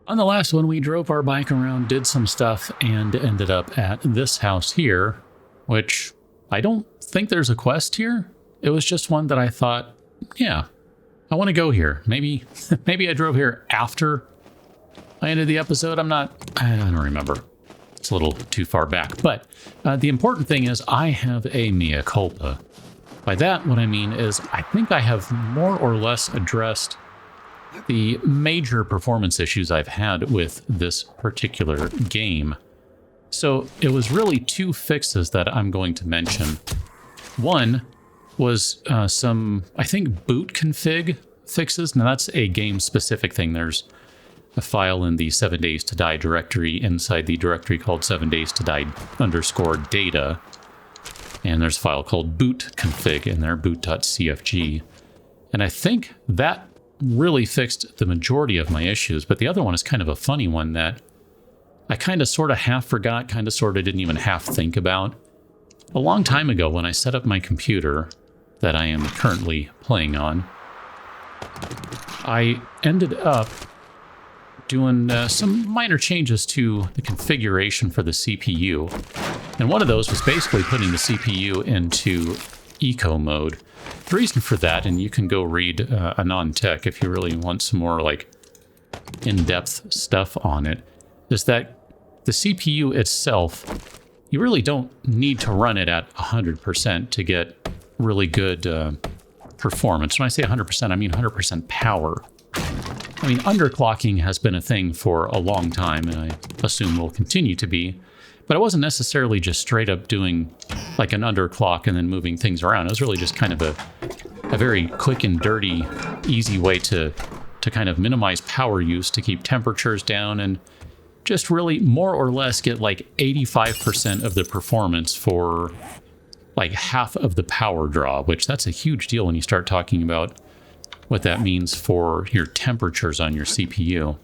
On the last one, we drove our bike around, did some stuff, and ended up at this house here, which I don't think there's a quest here. It was just one that I thought, yeah, I want to go here. Maybe I drove here after I ended the episode. I don't remember. It's a little too far back. But the important thing is I have a mea culpa. By that, what I mean is I think I have more or less addressed the major performance issues I've had with this particular game. So it was really two fixes that I'm going to mention. One was some, I think, boot config fixes. Now that's a game-specific thing. There's a file in the 7 Days to Die directory inside the directory called 7 Days to Die _data. And there's a file called boot config in there, boot.cfg. And I think that really fixed the majority of my issues, but the other one is kind of a funny one that I kind of sort of half forgot, kind of sort of didn't even half think about. A long time ago when I set up my computer that I am currently playing on, I ended up doing some minor changes to the configuration for the CPU. And one of those was basically putting the CPU into eco mode. The reason for that, and you can go read a non-tech if you really want some more like in-depth stuff on it, is that the CPU itself, you really don't need to run it at 100% to get really good performance. When I say 100%, I mean 100% power. I mean, underclocking has been a thing for a long time, and I assume will continue to be. But I wasn't necessarily just straight up doing like an underclock and then moving things around. It was really just kind of a very quick and dirty, easy way to kind of minimize power use, to keep temperatures down, and just really more or less get like 85% of the performance for like half of the power draw, which that's a huge deal when you start talking about what that means for your temperatures on your CPU.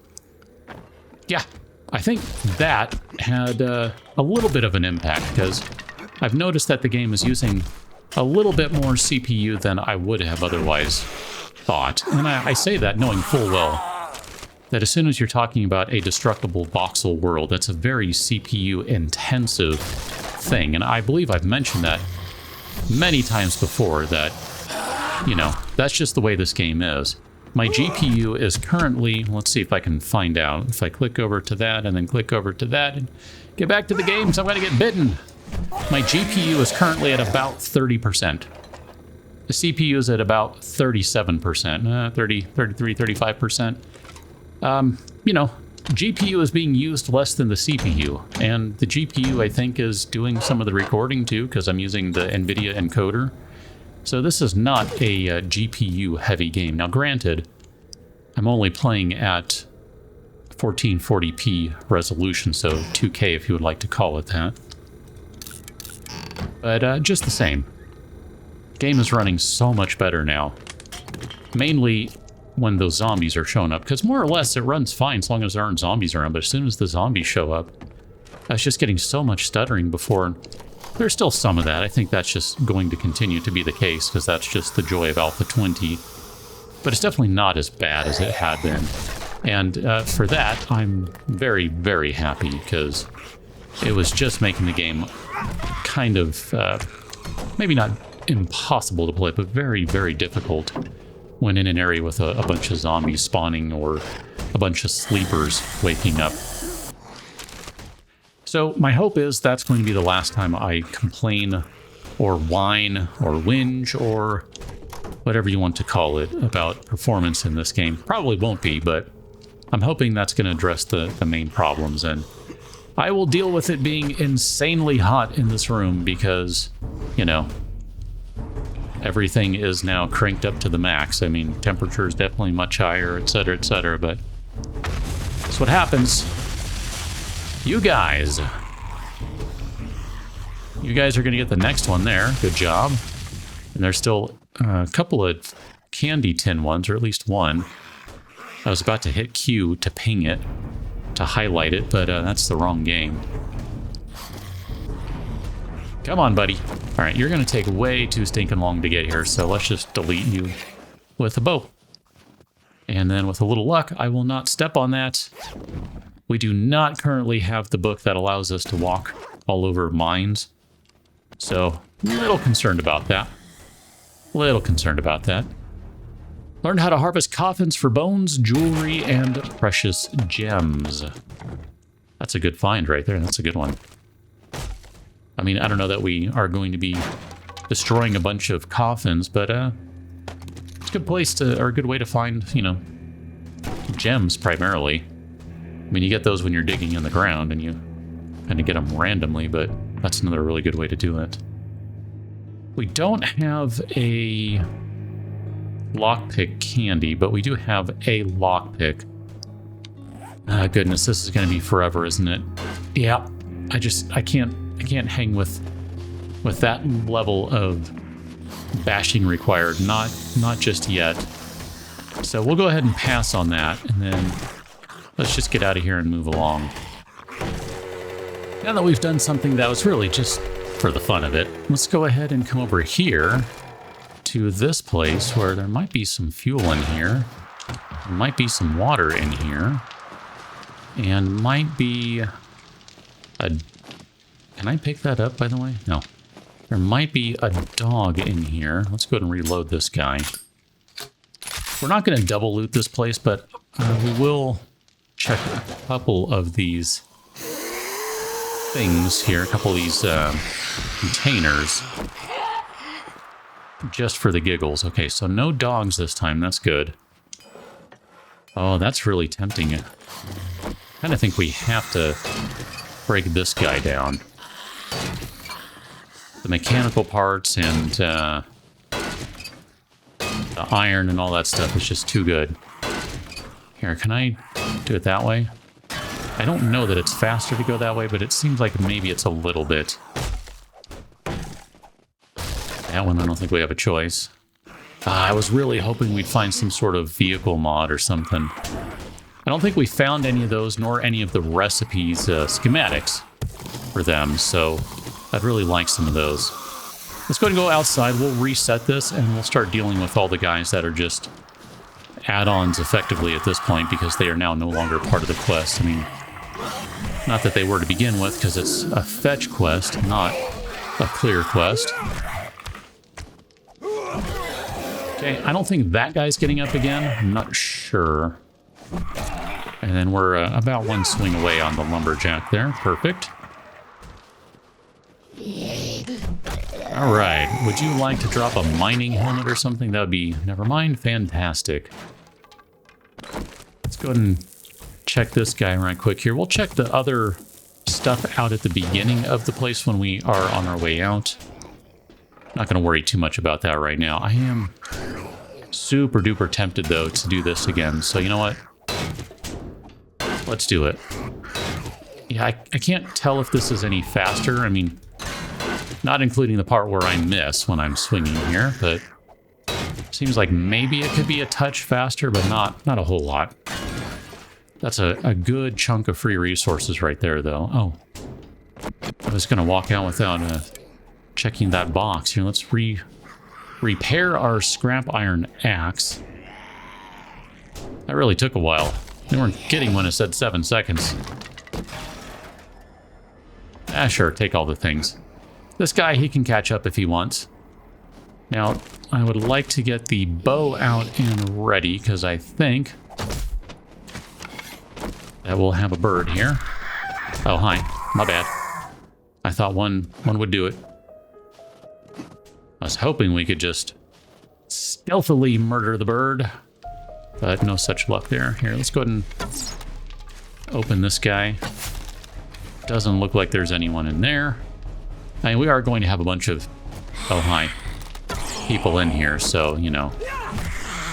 Yeah. I think that had a little bit of an impact because I've noticed that the game is using a little bit more CPU than I would have otherwise thought. And I say that knowing full well that as soon as you're talking about a destructible voxel world, that's a very CPU intensive thing. And I believe I've mentioned that many times before that, you know, that's just the way this game is. My GPU is currently, let's see if I can find out. If I click over to that and then click over to that and get back to the game, so I'm going to get bitten. My GPU is currently at about 30%. The CPU is at about 37%, 30, 33, 35%. You know, GPU is being used less than the CPU. And the GPU, I think, is doing some of the recording too, because I'm using the NVIDIA encoder. So this is not a GPU-heavy game. Now, granted, I'm only playing at 1440p resolution, so 2K if you would like to call it that. But just the same, game is running so much better now. Mainly when those zombies are showing up, because more or less it runs fine as long as there aren't zombies around, but as soon as the zombies show up, I was just getting so much stuttering before. There's still some of that. I think that's just going to continue to be the case because that's just the joy of Alpha 20. But it's definitely not as bad as it had been. And for that, I'm very, very happy because it was just making the game kind of, maybe not impossible to play, but very, very difficult when in an area with a bunch of zombies spawning or a bunch of sleepers waking up. So my hope is that's going to be the last time I complain or whine or whinge or whatever you want to call it about performance in this game. Probably won't be, but I'm hoping that's going to address the main problems. And I will deal with it being insanely hot in this room because, you know, everything is now cranked up to the max. I mean, temperature is definitely much higher, etc., but that's what happens. You guys are going to get the next one there. Good job. And there's still a couple of candy tin ones, or at least one. I was about to hit Q to ping it, to highlight it, but that's the wrong game. Come on, buddy. All right, you're going to take way too stinking long to get here, so let's just delete you with a bow. And then with a little luck, I will not step on that. We do not currently have the book that allows us to walk all over mines. So, little concerned about that. Little concerned about that. Learned how to harvest coffins for bones, jewelry, and precious gems. That's a good find right there. That's a good one. I mean, I don't know that we are going to be destroying a bunch of coffins, but it's a good place to, or a good way to find, you know, gems primarily. I mean, you get those when you're digging in the ground and you kind of get them randomly, but that's another really good way to do it. We don't have a lockpick candy, but we do have a lockpick. Goodness, this is going to be forever, isn't it? Yeah, I can't hang with that level of bashing required. Not just yet. So we'll go ahead and pass on that, and then let's just get out of here and move along. Now that we've done something that was really just for the fun of it, let's go ahead and come over here to this place where there might be some fuel in here. There might be some water in here. And might be a... Can I pick that up, by the way? No. There might be a dog in here. Let's go ahead and reload this guy. We're not going to double loot this place, but we will check a couple of these things here, a couple of these containers, just for the giggles. Okay, so no dogs this time. That's good. Oh, that's really tempting. I kind of think we have to break this guy down. The mechanical parts and the iron and all that stuff is just too good. Here, can I do it that way? I don't know that it's faster to go that way, but it seems like maybe it's a little bit. That one, I don't think we have a choice. I was really hoping we'd find some sort of vehicle mod or something. I don't think we found any of those, nor any of the recipes, schematics for them, so I'd really like some of those. Let's go ahead and go outside. We'll reset this, and we'll start dealing with all the guys that are just add-ons effectively at this point, because they are now no longer part of the quest. I mean, not that they were to begin with, because it's a fetch quest, not a clear quest. Okay, I don't think that guy's getting up again. I'm not sure. And then we're about one swing away on the lumberjack there. Perfect. All right. Would you like to drop a mining helmet or something? That would be... Never mind. Fantastic. Let's go ahead and check this guy right quick here. We'll check the other stuff out at the beginning of the place when we are on our way out. Not going to worry too much about that right now. I am super duper tempted, though, to do this again. So you know what? Let's do it. Yeah, I can't tell if this is any faster. I mean, not including the part where I miss when I'm swinging here, but seems like maybe it could be a touch faster, but not a whole lot. That's a good chunk of free resources right there, though. Oh, I was going to walk out without checking that box. Here, let's repair our scrap iron axe. That really took a while. They weren't kidding when it said 7 seconds. Ah, sure, take all the things. This guy, he can catch up if he wants. Now, I would like to get the bow out and ready, because I think that we'll have a bird here. Oh, hi. My bad. I thought one would do it. I was hoping we could just stealthily murder the bird, but no such luck there. Here, let's go ahead and open this guy. Doesn't look like there's anyone in there. I mean, we are going to have a bunch of, oh hi, people in here, so, you know,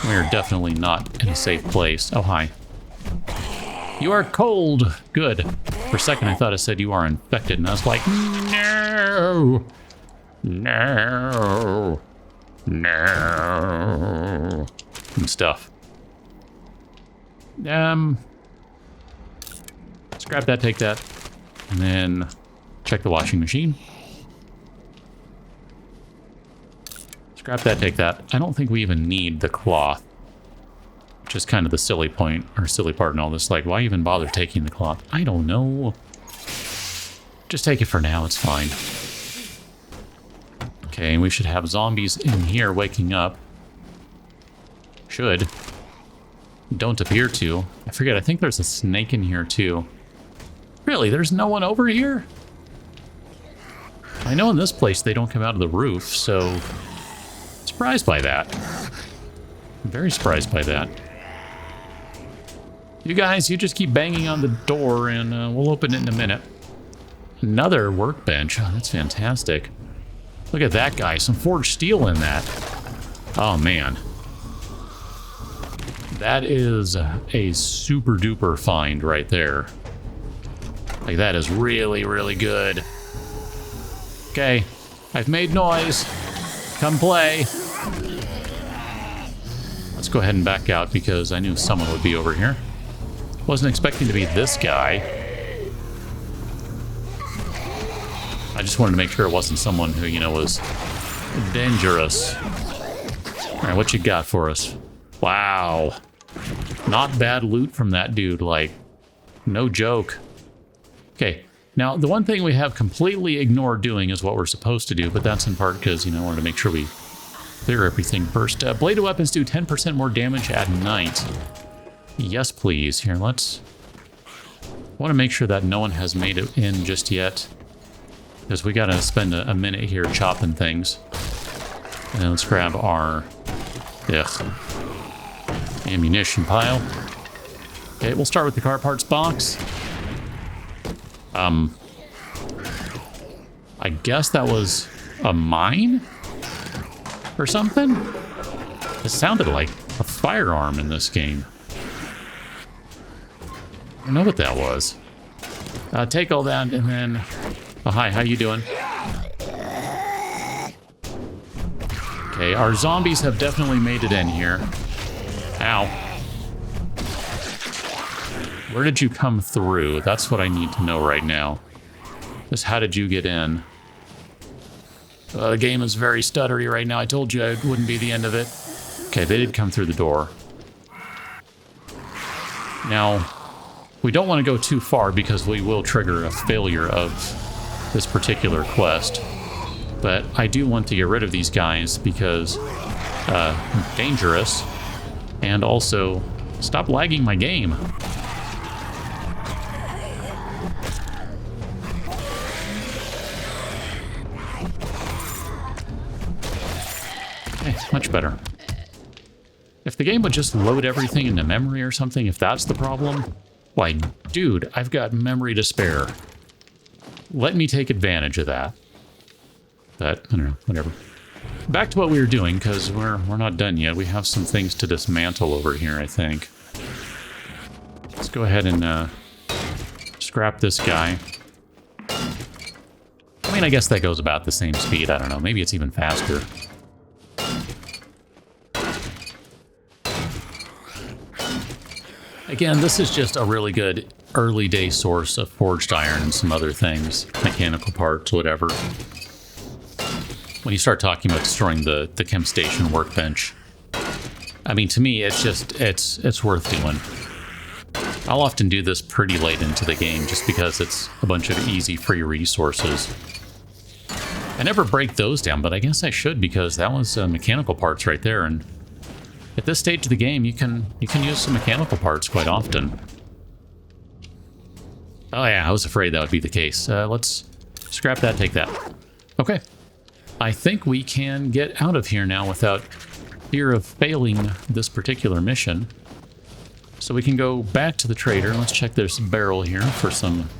we're definitely not in a safe place. Oh hi. You are cold. Good. For a second I thought it said you are infected, and I was like, no, no, no, and stuff. Scrap that, take that, and then check the washing machine. Scrap that, take that. I don't think we even need the cloth, which Just kind of the silly point, or silly part in all this. Like, why even bother taking the cloth? I don't know. Just take it for now, it's fine. Okay, we should have zombies in here waking up. Should. Don't appear to. I forget, I think there's a snake in here too. Really, there's no one over here? I know in this place they don't come out of the roof, so... Surprised by that. I'm very surprised by that. You guys, you just keep banging on the door and we'll open it in a minute. Another workbench. Oh, that's fantastic. Look at that guy. Some forged steel in that. Oh, man. That is a super duper find right there. Like, that is really, really good. Okay. I've made noise. Come play. Let's go ahead and back out because I knew someone would be over here. Wasn't expecting to be this guy. I just wanted to make sure it wasn't someone who, you know, was dangerous. All right, what you got for us? Wow. Not bad loot from that dude, like, no joke. Okay, now the one thing we have completely ignored doing is what we're supposed to do, but that's in part because, you know, I wanted to make sure we clear everything first. Bladed weapons do 10% more damage at night. Yes, please. Here, let's... I want to make sure that no one has made it in just yet. Because we gotta spend a minute here chopping things. And then let's grab our... ammunition pile. Okay, we'll start with the car parts box. I guess that was a mine? Or something? It sounded like a firearm in this game. I don't know what that was. Take all that and then... Oh, hi, how you doing? Okay, our zombies have definitely made it in here. Ow. Where did you come through? That's what I need to know right now. Just how did you get in? The game is very stuttery right now. I told you it wouldn't be the end of it. Okay, they did come through the door. Now, we don't want to go too far because we will trigger a failure of this particular quest. But I do want to get rid of these guys because dangerous, and also stop lagging my game. Okay, much better. If the game would just load everything into memory or something, if that's the problem, why, dude, I've got memory to spare. Let me take advantage of that. But, I don't know, whatever. Back to what we were doing, because we're not done yet. We have some things to dismantle over here, I think. Let's go ahead and scrap this guy. I mean, I guess that goes about the same speed. I don't know. Maybe it's even faster. Again, this is just a really good early day source of forged iron and some other things. Mechanical parts, whatever. When you start talking about destroying the chem station workbench. I mean, to me, it's just, it's worth doing. I'll often do this pretty late into the game just because it's a bunch of easy free resources. I never break those down, but I guess I should because that was mechanical parts right there, and at this stage of the game, you can use some mechanical parts quite often. Oh yeah, I was afraid that would be the case. Let's scrap that, take that. Okay. I think we can get out of here now without fear of failing this particular mission. So we can go back to the trader. Let's check this barrel here for some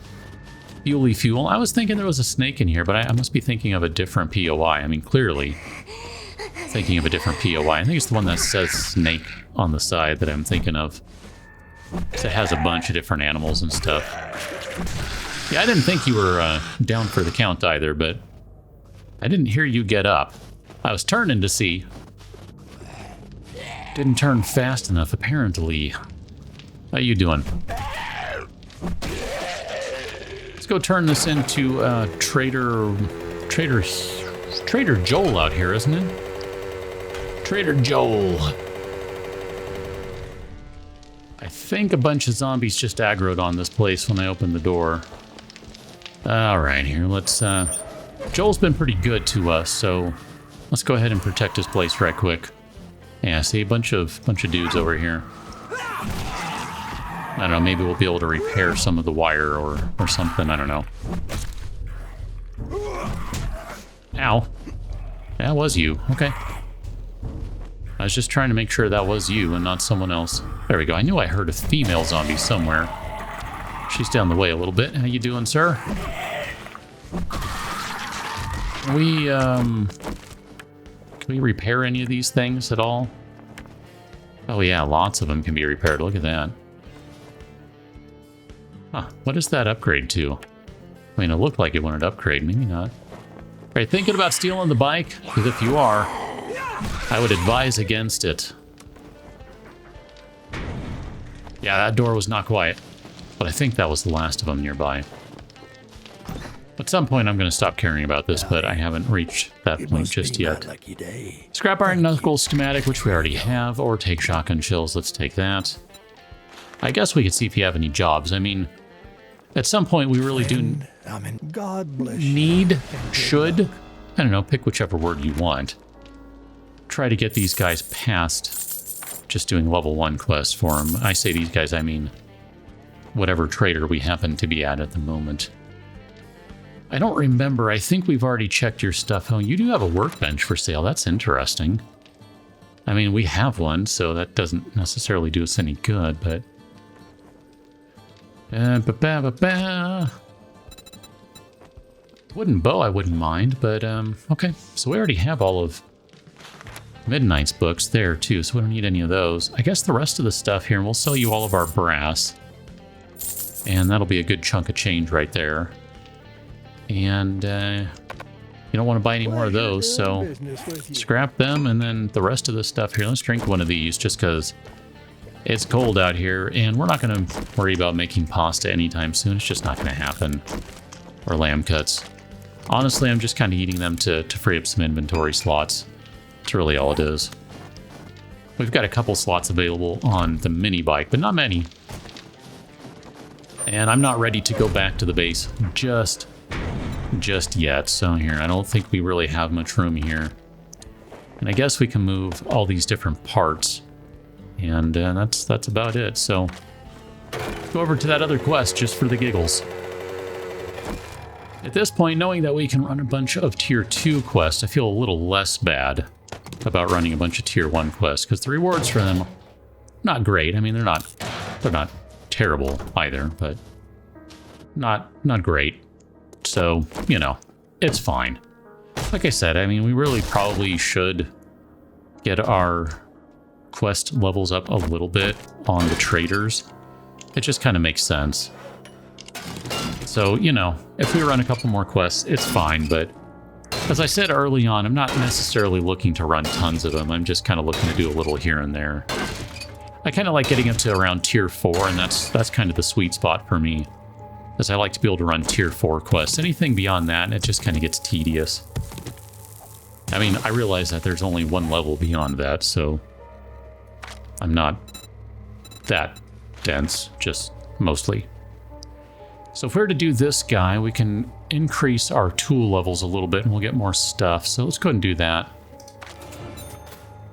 fuel-y fuel. I was thinking there was a snake in here, but I must be thinking of a different POI. I mean, clearly thinking of a different POI. I think it's the one that says snake on the side that I'm thinking of. It has a bunch of different animals and stuff. Yeah, I didn't think you were down for the count either, but I didn't hear you get up. I was turning to see. Didn't turn fast enough, apparently. How you doing? Let's go turn this into Trader Joel out here, isn't it? Trader Joel. think a bunch of zombies just aggroed on this place when I opened the door. All right, here, let's... Joel's been pretty good to us, so let's go ahead and protect this place right quick. Yeah, see a bunch of dudes over here. I don't know, maybe we'll be able to repair some of the wire or something, I don't know. Ow. That was you, okay. I was just trying to make sure that was you and not someone else. There we go. I knew I heard a female zombie somewhere. She's down the way a little bit. How you doing, sir? Can we repair any of these things at all? Oh yeah, lots of them can be repaired. Look at that. Huh, what is that upgrade to? I mean, it looked like it wanted to upgrade. Maybe not. Are you thinking about stealing the bike? Because if you are, I would advise against it. Yeah, that door was not quiet. But I think that was the last of them nearby. At some point, I'm going to stop caring about this, but I haven't reached that point just yet. Scrap iron knuckle schematic, which we already have, or take shotgun shells. Let's take that. I guess we could see if you have any jobs. I mean, at some point, we really do need, should, I don't know, pick whichever word you want. Try to get these guys past just doing level 1 quests for them. I say these guys, I mean whatever trader we happen to be at the moment. I don't remember. I think we've already checked your stuff. Oh, you do have a workbench for sale. That's interesting. I mean, we have one, so that doesn't necessarily do us any good, but... Wooden bow I wouldn't mind, but okay. So we already have all of Midnight's books there too, so we don't need any of those. I guess the rest of the stuff here, and we'll sell you all of our brass. And that'll be a good chunk of change right there. And you don't want to buy any more of those, so scrap them, and then the rest of the stuff here. Let's drink one of these just because it's cold out here, and we're not going to worry about making pasta anytime soon. It's just not going to happen. Or lamb cuts. Honestly, I'm just kind of eating them to free up some inventory slots. That's really all it is. We've got a couple slots available on the mini bike, but not many. And I'm not ready to go back to the base just yet. So here, I don't think we really have much room here. And I guess we can move all these different parts. And that's about it. So go over to that other quest just for the giggles. At this point, knowing that we can run a bunch of Tier 2 quests, I feel a little less bad about running a bunch of Tier 1 quests, because the rewards for them, not great. I mean, they're not terrible either, but not great. So, you know, it's fine. Like I said, I mean, we really probably should get our quest levels up a little bit on the traders. It just kind of makes sense. So, you know, if we run a couple more quests, it's fine, but as I said early on, I'm not necessarily looking to run tons of them. I'm just kind of looking to do a little here and there. I kind of like getting up to around Tier 4, and that's kind of the sweet spot for me, as I like to be able to run Tier 4 quests. Anything beyond that, it just kind of gets tedious. I mean, I realize that there's only one level beyond that, so I'm not that dense, just mostly. So if we were to do this guy, we can increase our tool levels a little bit and we'll get more stuff. So let's go ahead and do that.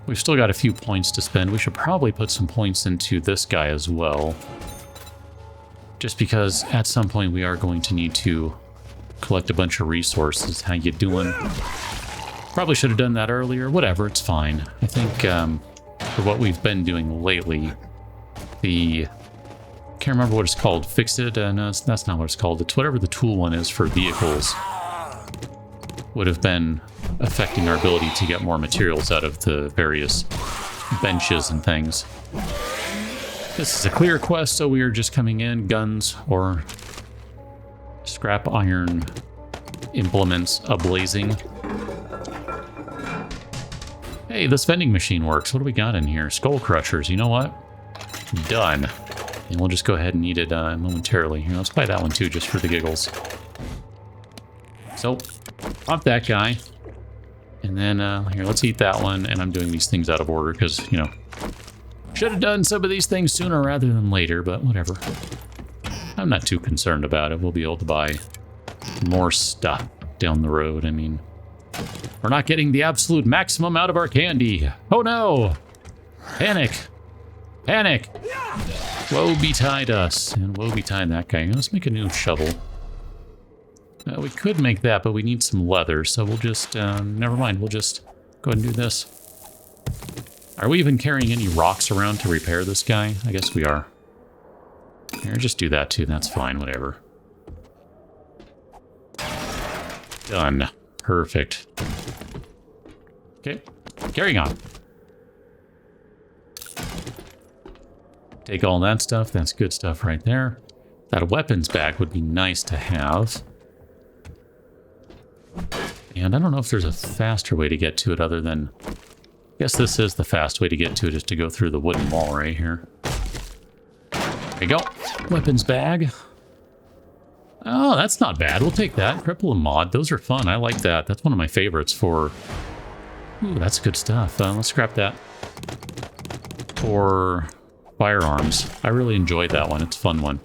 We've still got a few points to spend. We should probably put some points into this guy as well. Just because at some point we are going to need to collect a bunch of resources. How you doing? Probably should have done that earlier. Whatever, it's fine. I think for what we've been doing lately, can't remember what it's called. Fix it? No, that's not what it's called. It's whatever the tool one is for vehicles. Would have been affecting our ability to get more materials out of the various benches and things. This is a clear quest, so we are just coming in. Guns or scrap iron implements ablazing. Hey, this vending machine works. What do we got in here? Skull crushers. You know what? Done. And we'll just go ahead and eat it momentarily. Here, let's buy that one too, just for the giggles. So, pop that guy. And then, here, let's eat that one. And I'm doing these things out of order because, you know, Should have done some of these things sooner rather than later, but whatever. I'm not too concerned about it. We'll be able to buy more stuff down the road. I mean, we're not getting the absolute maximum out of our candy. Oh no! Panic! Panic! Woe betide us, and woe betide that guy. Let's make a new shovel. We could make that, but we need some leather, so we'll just, never mind, we'll just go ahead and do this. Are we even carrying any rocks around to repair this guy? I guess we are. Here, just do that too, that's fine, whatever. Done. Perfect. Okay, carrying on. Take all that stuff, that's good stuff right there. That weapons bag would be nice to have. And I don't know if there's a faster way to get to it other than... I guess this is the fast way to get to it, is to go through the wooden wall right here. There you go. Weapons bag. Oh, that's not bad. We'll take that. Cripple mod. Those are fun. I like that. That's one of my favorites for... Ooh, that's good stuff. Let's scrap that. For firearms. I really enjoyed that one. It's a fun one.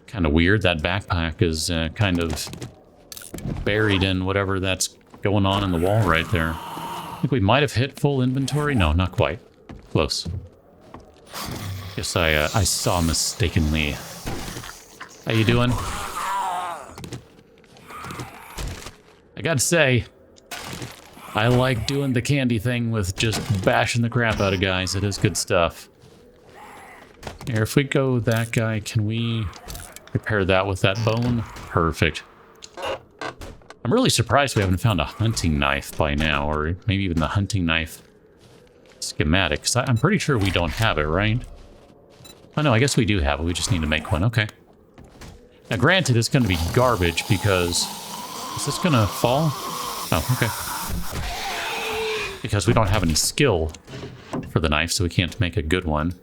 Kind of weird. That backpack is kind of buried in whatever that's going on in the wall right there. I think we might have hit full inventory. No, not quite. Close. Guess I saw mistakenly. How you doing? I gotta say, I like doing the candy thing with just bashing the crap out of guys. It is good stuff. Here, if we go that guy, can we repair that with that bone? Perfect. I'm really surprised we haven't found a hunting knife by now, or maybe even the hunting knife schematic, 'cause I'm pretty sure we don't have it, right? Oh no, I guess we do have it. We just need to make one. Okay. Now, granted, it's going to be garbage because... Is this going to fall? Oh, okay. Because we don't have any skill for the knife, so we can't make a good one.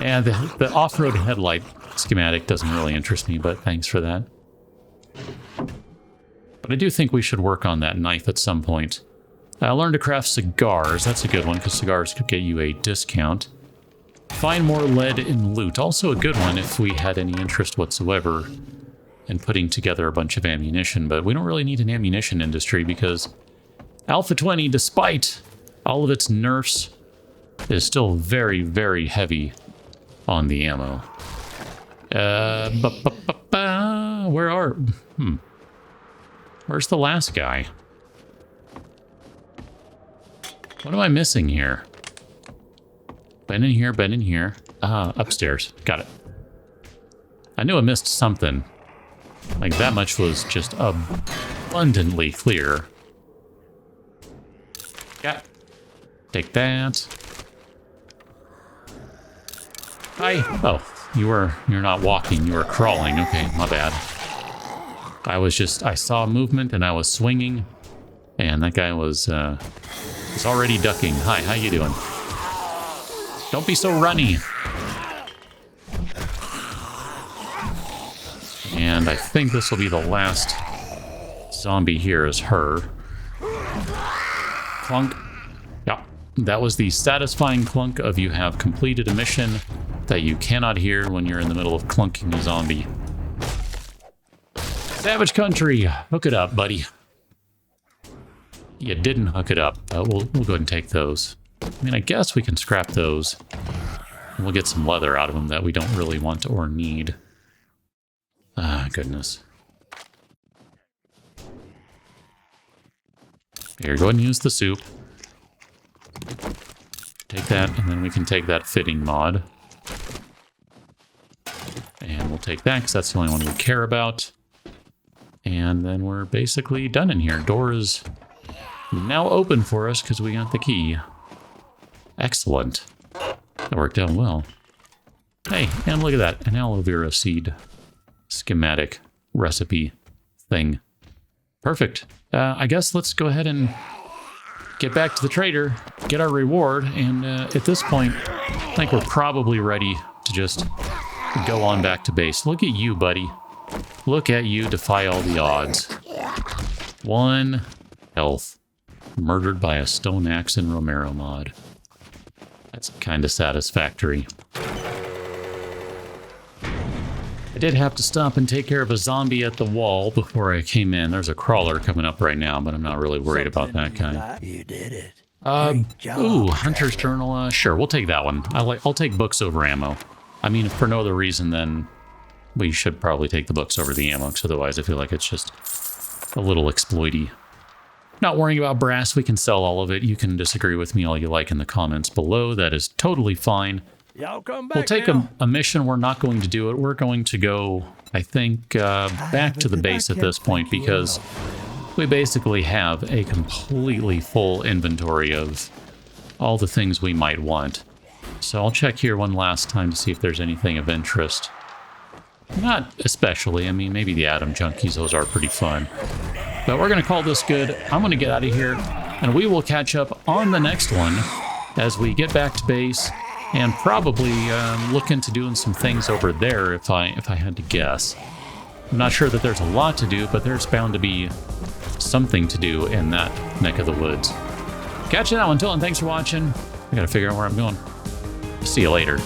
And the off-road headlight schematic doesn't really interest me, but thanks for that. But I do think we should work on that knife at some point. Learn to craft cigars. That's a good one, because cigars could get you a discount. Find more lead in loot. Also a good one if we had any interest whatsoever in putting together a bunch of ammunition. But we don't really need an ammunition industry because Alpha 20, despite all of its nerfs, is still very, very heavy on the ammo. Where are... Where's the last guy? What am I missing here? Been in here, been in here. Upstairs. Got it. I knew I missed something. Like, that much was just abundantly clear. Yeah. Take that. Hi. Oh, you're not walking, you were crawling. Okay, my bad. I saw movement and I was swinging, and that guy was already ducking. Hi, how you doing? Don't be so runny. And I think this will be the last zombie here is her. Clunk. Yeah, that was the satisfying clunk of you have completed a mission that you cannot hear when you're in the middle of clunking a zombie. Savage Country, hook it up, buddy. You didn't hook it up. We'll go ahead and take those. I mean, I guess we can scrap those. And we'll get some leather out of them that we don't really want or need. Ah, goodness. Here, go ahead and use the soup. Take that, and then we can take that fitting mod. And we'll take that, because that's the only one we care about. And then we're basically done in here. Door is now open for us, because we got the key. Excellent. That worked out well. Hey, and look at that. An aloe vera seed schematic recipe thing. Perfect. I guess let's go ahead and get back to the trader, get our reward, and at this point, I think we're probably ready to just go on back to base. Look at you, buddy. Look at you defy all the odds. 1 health. Murdered by a stone axe in Romero Mod. That's kind of satisfactory. I did have to stop and take care of a zombie at the wall before I came in. There's a crawler coming up right now, but I'm not really worried about that guy. You did it. Ooh, Hunter's Journal. Sure, we'll take that one. I'll take books over ammo. I mean, if for no other reason, then we should probably take the books over the ammo, because otherwise I feel like it's just a little exploity. Not worrying about brass, we can sell all of it. You can disagree with me all you like in the comments below. That is totally fine. Y'all come back. We'll take a mission. We're not going to do it. We're going to go, I think, back to the base at this point, because we basically have a completely full inventory of all the things we might want. So I'll check here one last time to see if there's anything of interest. Not especially. I mean, maybe the Atom Junkies, those are pretty fun. But we're going to call this good. I'm going to get out of here, and we will catch up on the next one as we get back to base and probably look into doing some things over there if I had to guess. I'm not sure that there's a lot to do, but there's bound to be something to do in that neck of the woods. Catch you now. Until then, thanks for watching. I got to figure out where I'm going. See you later.